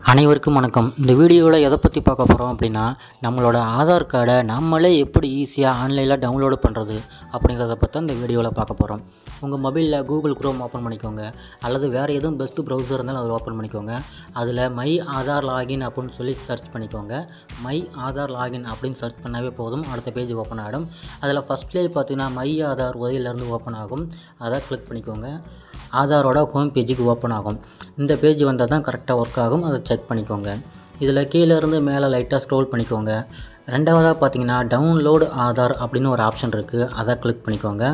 அனைவருக்கும் வணக்கம். இந்த வீடியோவில் எதை பற்றி பார்க்க போகிறோம் அப்படின்னா, நம்மளோட ஆதார் கார்டை நம்மளே எப்படி ஈஸியாக ஆன்லைனில் டவுன்லோடு பண்ணுறது அப்படிங்கிறத பற்றி இந்த வீடியோவில் பார்க்க போகிறோம். உங்கள் மொபைலில் கூகுள் குரோம் ஓப்பன் பண்ணிக்கோங்க, அல்லது வேறு எதுவும் பெஸ்ட்டு ப்ரௌசர் இருந்தாலும் அதை ஓப்பன் பண்ணிக்கோங்க. அதில் மை ஆதார் லாகின் அப்படின்னு சொல்லி சர்ச் பண்ணிக்கோங்க. மை ஆதார் லாகின் அப்படின்னு சர்ச் பண்ணாவே போதும், அடுத்த பேஜ் ஓப்பன் ஆகிடும். அதில் ஃபஸ்ட்லேயே பார்த்தீங்கன்னா மை ஆதார் உதவியிலேருந்து ஓப்பன் ஆகும். அதை கிளிக் பண்ணிக்கோங்க. ஆதாரோட ஹோம் பேஜுக்கு ஓப்பன் ஆகும். இந்த பேஜ் வந்தால் தான் கரெக்டாக ஒர்க் ஆகும், அதை செக் பண்ணிக்கோங்க. இதில் கீழேருந்து மேலே லைட்டாக ஸ்க்ரோல் பண்ணிக்கோங்க. ரெண்டாவதாக பார்த்தீங்கன்னா டவுன்லோடு ஆதார் அப்படின்னு ஒரு ஆப்ஷன் இருக்குது, அதை கிளிக் பண்ணிக்கோங்க.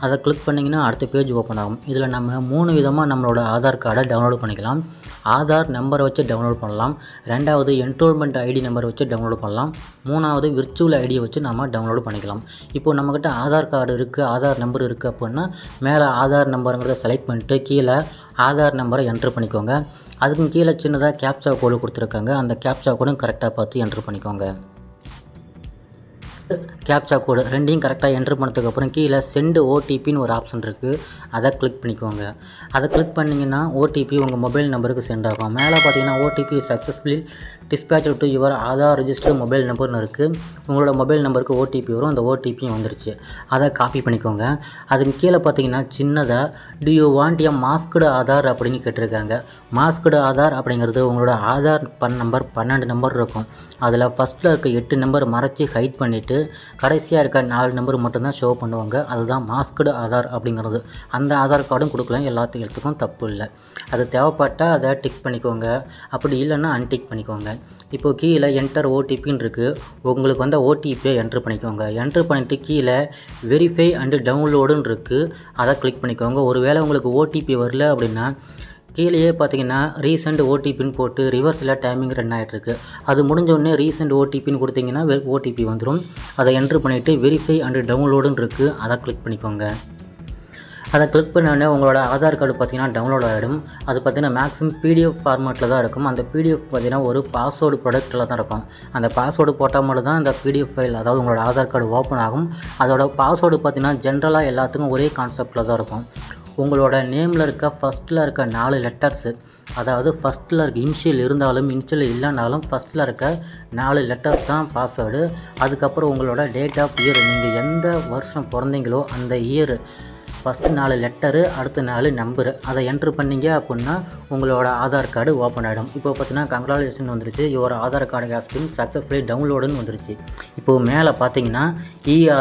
அதை கிளிக் பண்ணிங்கன்னா அடுத்த பேஜ் ஓப்பன் ஆகும். இதில் நம்ம 3 விதமாக நம்மளோட ஆதார் கார்டை டவுன்லோடு பண்ணிக்கலாம். ஆதார் நம்பரை வச்சு டவுன்லோட் பண்ணலாம், ரெண்டாவது என்ரோல்மெண்ட் ஐடி நம்பரை வச்சு டவுன்லோட் பண்ணலாம், மூணாவது விர்ச்சுவல் ஐடியை வச்சு நம்ம டவுன்லோடு பண்ணிக்கலாம். இப்போது நம்மக்கிட்ட ஆதார் கார்டு இருக்குது, ஆதார் நம்பர் இருக்குது அப்படின்னா மேலே ஆதார் நம்பருங்கிறத செலக்ட் பண்ணிட்டு கீழே ஆதார் நம்பரை என்ட்ரு பண்ணிக்கோங்க. அதுக்கும் கீழே சின்னதாக கேப்சா கோடு கொடுத்துருக்காங்க, அந்த கேப்சா கோடும் கரெக்டாக பார்த்து என்ட்ரு பண்ணிக்கோங்க. கேப்சா கோடு ரெண்டையும் கரெக்டாக என்ட்ரு பண்ணதுக்கப்புறம் கீழே சென்ட் ஓடிபின்னு ஒரு ஆப்ஷன் இருக்குது, அதை கிளிக் பண்ணிக்கோங்க. அதை கிளிக் பண்ணிங்கன்னா ஓடிபி உங்கள் மொபைல் நம்பருக்கு சென்ட் ஆகும். மேலே பார்த்தீங்கன்னா OTP successfully dispatch to your Aadhaar registered mobile நம்பர்னு இருக்குது. உங்களோட மொபைல் நம்பருக்கு ஓடிபி வரும், அந்த ஓடிபியும் வந்துருச்சு. அதை காப்பி பண்ணிக்கோங்க. அதுக்கு கீழே பார்த்தீங்கன்னா சின்னதாக to you want a masked Aadhaar அப்படின்னு கேட்டிருக்காங்க. மாஸ்க்டு ஆதார் அப்படிங்கிறது உங்களோட ஆதார் நம்பர் 12 நம்பர் இருக்கும். அதில் ஃபஸ்ட்டில் இருக்க 8 நம்பர் மறைச்சி ஹைட் பண்ணிவிட்டு கடைசியாக இருக்க 4 நம்பர் மட்டும்தான் ஷோ பண்ணுவாங்க. அதுதான் மாஸ்க்டு ஆதார் அப்படிங்கிறது. அந்த ஆதார் கார்டும் கொடுக்கலாம், எல்லாத்துக்கும் தப்பு இல்லை. அது தேவைப்பட்டால் அதை டிக் பண்ணிக்கோங்க, அப்படி இல்லைன்னா அன்டிக் பண்ணிக்கோங்க. இப்போது கீழே என்டர் ஓடிபின்னு இருக்குது, உங்களுக்கு வந்த ஓடிபியை என்ட்ரு பண்ணிக்கோங்க. என்ட்ரு பண்ணிவிட்டு கீழே வெரிஃபை அண்டு டவுன்லோடுன்னு இருக்குது, அதை கிளிக் பண்ணிக்கோங்க. ஒருவேளை உங்களுக்கு ஓடிபி வரல அப்படின்னா கீழேயே பார்த்தீங்கன்னா ரீசெண்ட் ஓடிபின்னு போட்டு ரிவர்ஸில் டைமிங் ரன் ஆகிட்டுருக்கு. அது முடிஞ்சோடனே ரீசெண்ட் ஓடிபின்னு கொடுத்தீங்கன்னா ஓடிபி வந்துடும். அதை என்ட்ரு பண்ணிவிட்டு வெரிஃபை அண்டு டவுன்லோடுன்னு இருக்குது, அதை கிளிக் பண்ணிக்கோங்க. அதை கிளிக் பண்ணோடனே உங்களோட ஆதார் கார்டு பார்த்தீங்கன்னா டவுன்லோட் ஆகிடும். அது பார்த்தீங்கன்னா மேக்ஸிமம் பிடிஎஃப் ஃபார்மேட்டில் தான் இருக்கும். அந்த பிடிஎஃப் பார்த்தீங்கன்னா ஒரு பாஸ்வேர்டு ப்ராடக்ட்டில் தான் இருக்கும். அந்த பாஸ்வேர்டு போட்டால் மட்டும் தான் இந்த பிடிஎஃப் ஃபைல், அதாவது உங்களோட ஆதார் கார்டு ஓப்பன் ஆகும். அதோட பாஸ்வேர்டு பார்த்தீங்கன்னா ஜென்ரலாக எல்லாத்துக்கும் ஒரே கான்செப்டில் தான் இருக்கும். உங்களோட நேமில் இருக்க ஃபஸ்ட்டில் இருக்க 4 லெட்டர்ஸு, அதாவது ஃபஸ்ட்டில் இருக்க இனிஷியல் இருந்தாலும் இனிஷியல் இல்லைனாலும் ஃபஸ்ட்டில் இருக்க 4 லெட்டர்ஸ் தான் பாஸ்வேர்டு. அதுக்கப்புறம் உங்களோட டேட் ஆஃப் இயர், நீங்கள் எந்த வருஷம் பிறந்தீங்களோ அந்த இயர் ஃபஸ்ட்டு 4 லெட்டரு, அடுத்த 4 நம்பரு, அதை என்ட்ரு பண்ணிங்க அப்படின்னா உங்களோட ஆதார் கார்டு ஓப்பன் ஆகிடும். இப்போ பார்த்தீங்கன்னா கங்க்ராச்சுலேஷன் வந்துருச்சு, your Aadhaar card has been successfully டவுன்லோடுன்னு வந்துருச்சு. இப்போது மேலே பார்த்தீங்கன்னா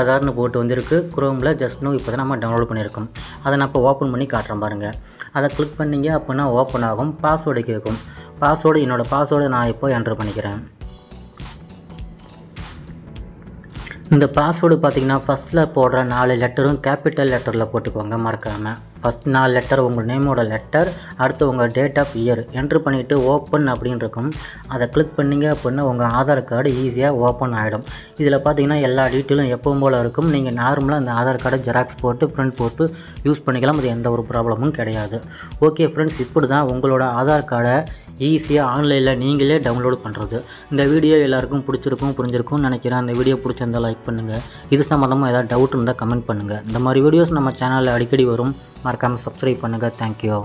ஆதார்னு போட்டு வந்திருக்கு. குரோமில் ஜஸ்ட் நோ இப்போ தான் நம்ம டவுன்லோட் பண்ணியிருக்கோம். அதை நான் இப்போ ஓப்பன் பண்ணி காட்டுறேன் பாருங்கள். அதை கிளிக் பண்ணிங்க அப்படின்னா ஓப்பன் ஆகும். பாஸ்வேர்டு கேட்கும். என்னோடய பாஸ்வேர்டு நான் இப்போ என்ட்ரு பண்ணிக்கிறேன். இந்த பாஸ்வேர்டு பார்த்தீங்கன்னா ஃபஸ்ட்டில் போடுற 4 லெட்டரும் கேபிட்டல் லெட்டரில் போட்டுக்கோங்க மறக்காமல். ஃபஸ்ட் 4 லெட்டர் உங்கள் நேமோட லெட்டர், அடுத்து உங்கள் டேட் ஆஃப் இயர் என்ட்ரு பண்ணிவிட்டு ஓப்பன் அப்படின்னு இருக்கும். அதை கிளிக் பண்ணிங்க அப்படின்னா உங்கள் ஆதார் கார்டு ஈஸியாக ஓப்பன் ஆகிடும். இதில் பார்த்தீங்கன்னா எல்லா டீட்டெயிலும் எப்பவும் போல் இருக்கும். நீங்கள் நார்மலாக அந்த ஆதார் கார்டை ஜெராக்ஸ் போட்டு பிரிண்ட் போட்டு யூஸ் பண்ணிக்கலாம், அது எந்த ஒரு ப்ராப்ளமும் கிடையாது. ஓகே ஃப்ரெண்ட்ஸ், இப்படி தான் உங்களோட ஆதார் கார்டை ஈஸியாக ஆன்லைனில் நீங்களே டவுன்லோடு பண்ணுறது. இந்த வீடியோ எல்லாருக்கும் புரிஞ்சிருக்கும்னு நினைக்கிறேன். அந்த வீடியோ பிடிச்சிருந்தால் லைக் பண்ணுங்கள். இது சம்மந்தமாக ஏதாவது டவுட் இருந்தால் கமெண்ட் பண்ணுங்கள். இந்த மாதிரி வீடியோஸ் நம்ம சேனலில் அடிக்கடி வரும், மறக்காமல் சப்ஸ்கிரைப் பண்ணுங்கள். தேங்க்யூ.